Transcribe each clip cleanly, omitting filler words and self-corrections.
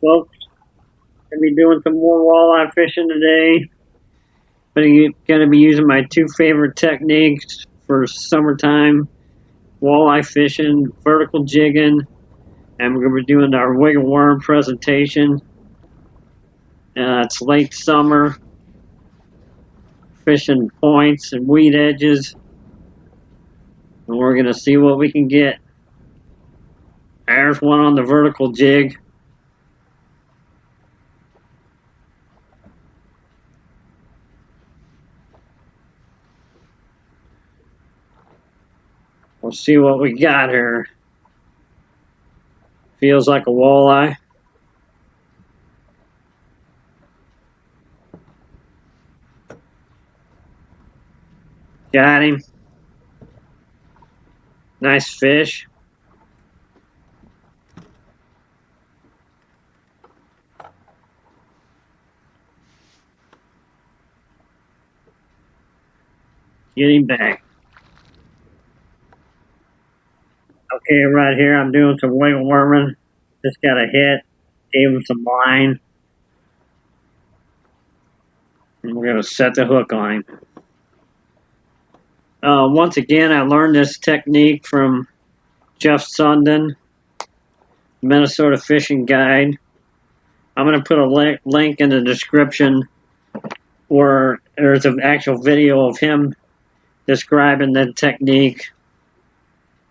Hello, folks. Gonna be doing some more walleye fishing today. But I'm gonna be using my two favorite techniques for summertime walleye fishing: vertical jigging, and we're gonna be doing our wiggle worm presentation. It's late summer, fishing points and weed edges, and we're gonna see what we can get. There's one on the vertical jig. We'll see what we got here. Feels like a walleye. Got him. Nice fish. Get him back. Okay, right here I'm doing some wiggle worming. Just got a hit. Gave him some line. And we're going to set the hook on him. Once again, I learned this technique from Jeff Sundin, Minnesota Fishing Guide. I'm going to put a link in the description where there's an actual video of him describing the technique.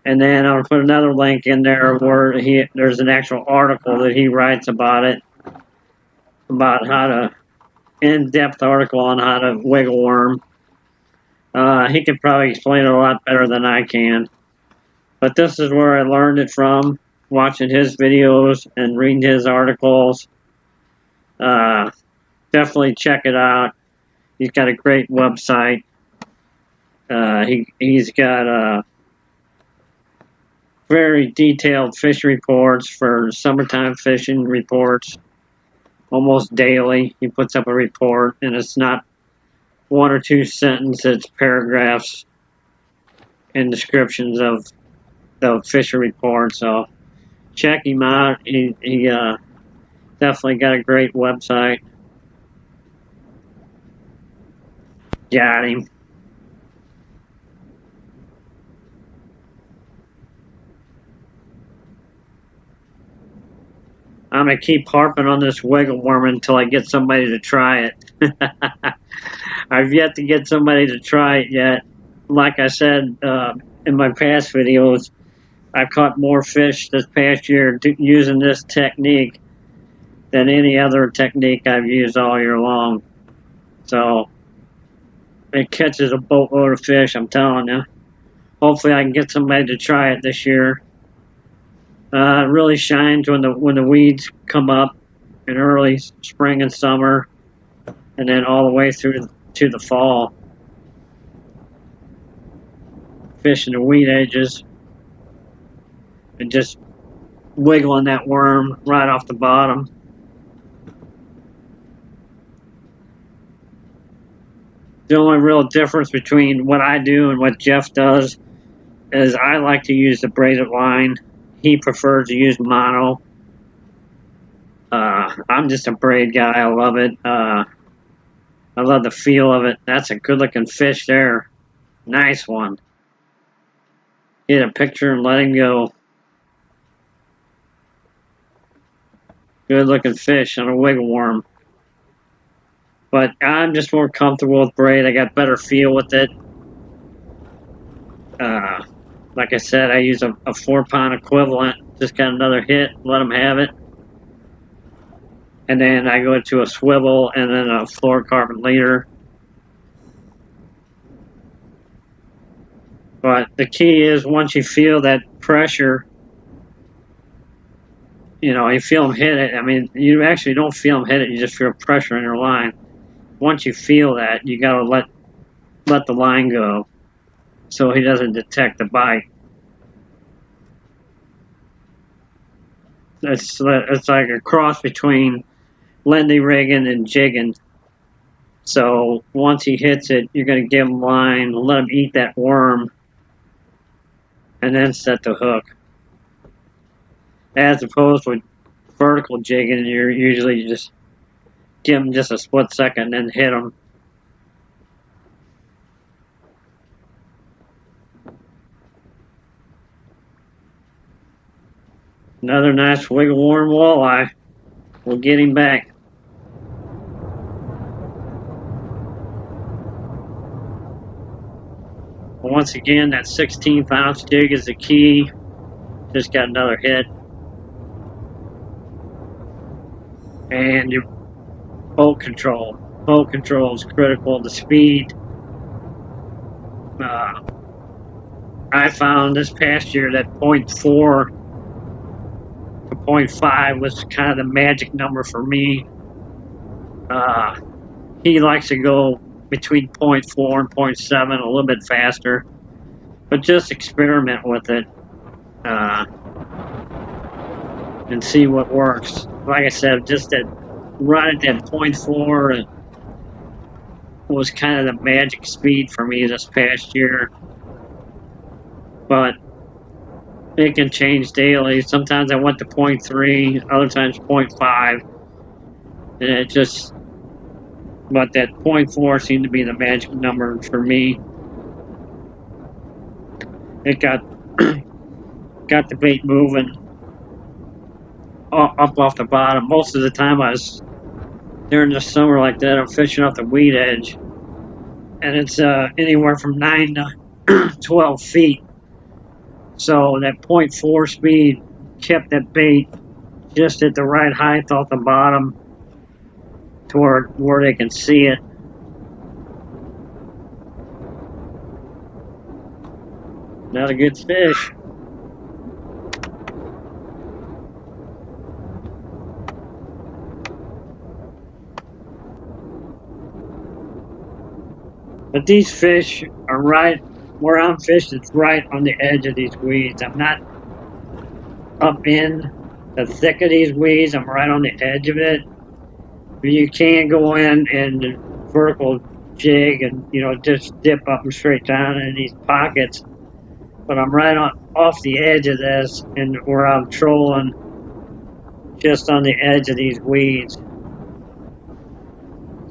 And then I'll put another link in there where there's an actual article that he writes about it, about how to, in-depth article on how to wiggle worm. He could probably explain it a lot better than I can. But this is where I learned it from, watching his videos and reading his articles. Definitely check it out. He's got a great website. He's got very detailed fish reports for summertime fishing reports. Almost daily, he puts up a report, and it's not one or two sentences, it's paragraphs and descriptions of the fisher report. So check him out. He definitely got a great website. Got him. I'm going to keep harping on this wiggle worm until I get somebody to try it. I've yet to get somebody to try it yet. Like I said in my past videos, I caught more fish this past year using this technique than any other technique I've used all year long. So it catches a boatload of fish, I'm telling you. Hopefully I can get somebody to try it this year. It really shines when the weeds come up in early spring and summer, and then all the way through to the fall. Fishing the weed edges and just wiggling that worm right off the bottom. The only real difference between what I do and what Jeff does is I like to use the braided line. He prefers to use mono. I'm just a braid guy. I love it. I love the feel of it. That's a good looking fish there. Nice one. Get a picture and let him go. Good looking fish on a wiggle worm. But I'm just more comfortable with braid. I got better feel with it. Like I said, I use a 4-pound equivalent. Just got another hit, let them have it. And then I go to a swivel and then a fluorocarbon leader. But the key is once you feel that pressure, you feel them hit it. I mean, you actually don't feel them hit it. You just feel pressure in your line. Once you feel that, you got to let the line go so he doesn't detect the bite. It's like a cross between Lindy rigging and jigging. So once he hits it, you're going to give him line, let him eat that worm, and then set the hook. As opposed with vertical jigging, you're usually just give them just a split second and hit them. Another nice wiggle worm walleye. We'll get him back. Once again, that 16th ounce jig is the key. Just got another hit. And your boat control. Boat control is critical. The speed. I found this past year that 0.4 to 0.5 was kind of the magic number for me. He likes to go between 0.4 and 0.7, a little bit faster. But just experiment with it and see what works. Like I said, just that right at that 0.4 was kind of the magic speed for me this past year. But it can change daily. Sometimes I went to 0.3, other times 0.5. And it just, but that 0.4 seemed to be the magic number for me. It got the bait moving up off the bottom. Most of the time during the summer like that, I'm fishing off the weed edge. And it's anywhere from 9 to 12 feet. So that 0.4 speed kept that bait just at the right height off the bottom toward where they can see it. Not a good fish. But these fish are right where I'm fishing. It's right on the edge of these weeds. I'm not up in the thick of these weeds. I'm right on the edge of it. You can go in and vertical jig and just dip up and straight down in these pockets. But I'm right off the edge of this, and where I'm trolling just on the edge of these weeds.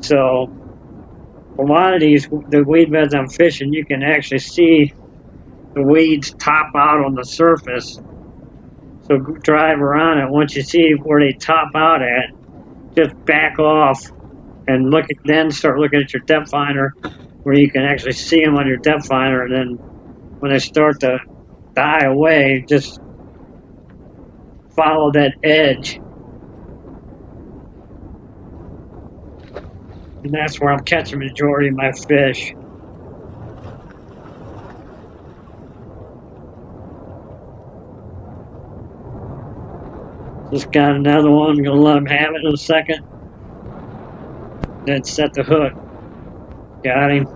So a lot of the weed beds I'm fishing, you can actually see the weeds top out on the surface. So drive around it. Once you see where they top out at, just back off and then start looking at your depth finder, where you can actually see them on your depth finder. And then when they start to die away, just follow that edge. And that's where I'm catching the majority of my fish. Just got another one. I'm going to let him have it in a second. Then set the hook. Got him.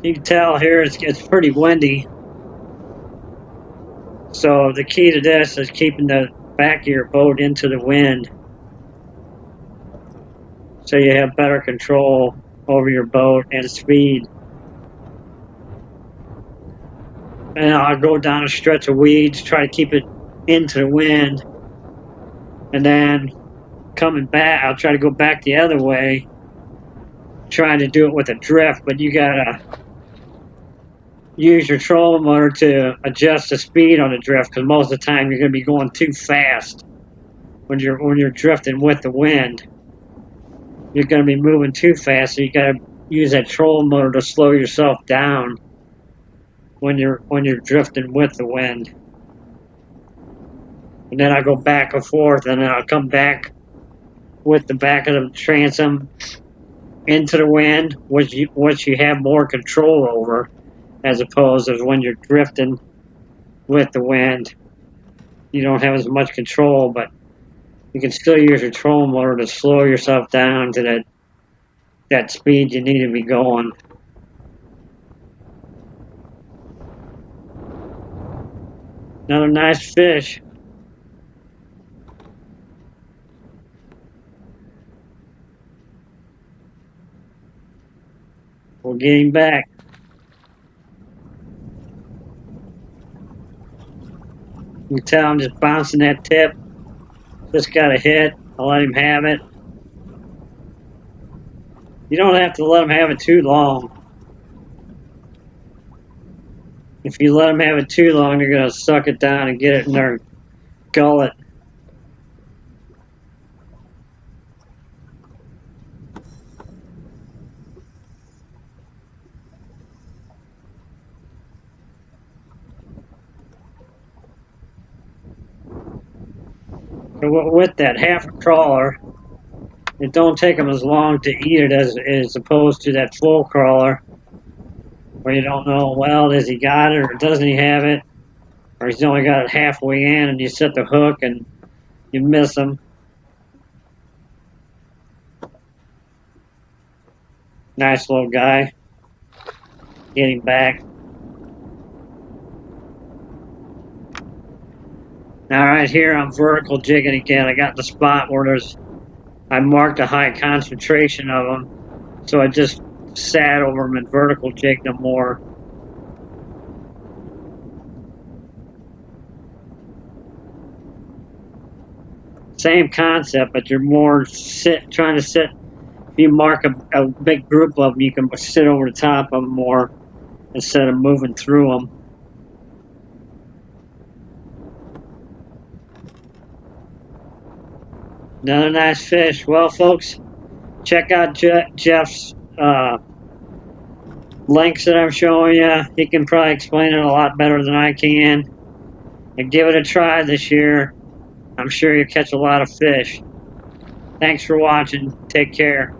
You can tell here it's pretty windy. So the key to this is keeping the back of your boat into the wind, so you have better control over your boat and speed. And I'll go down a stretch of weeds, try to keep it into the wind, and then coming back, I'll try to go back the other way, trying to do it with a drift. But you gotta use your trolling motor to adjust the speed on the drift, because most of the time you're going to be going too fast when you're drifting with the wind. You're going to be moving too fast, so you got to use that trolling motor to slow yourself down when you're drifting with the wind. And then I go back and forth, and then I'll come back with the back of the transom into the wind, which you have more control over, as opposed to when you're drifting with the wind. You don't have as much control, but you can still use your trolling motor to slow yourself down to that speed you need to be going. Another nice fish. We'll get him back. You can tell I'm just bouncing that tip. Just got a hit. I'll let him have it. You don't have to let him have it too long. If you let them have it too long, they're going to suck it down and get it in their gullet. So with that half a crawler, it don't take them as long to eat it as opposed to that full crawler, where you don't know, well, does he got it or doesn't he have it? Or he's only got it halfway in and you set the hook and you miss him. Nice little guy. Get him back. Now right here I'm vertical jigging again. I got the spot where I marked a high concentration of them. So I just sat over them and vertical jigged them more. Same concept, but you're more trying to sit. If you mark a big group of them, you can sit over the top of them more instead of moving through them. Another nice fish. Well, folks, check out Jeff's links that I'm showing you. He can probably explain it a lot better than I can. And give it a try this year. I'm sure you'll catch a lot of fish. Thanks for watching. Take care.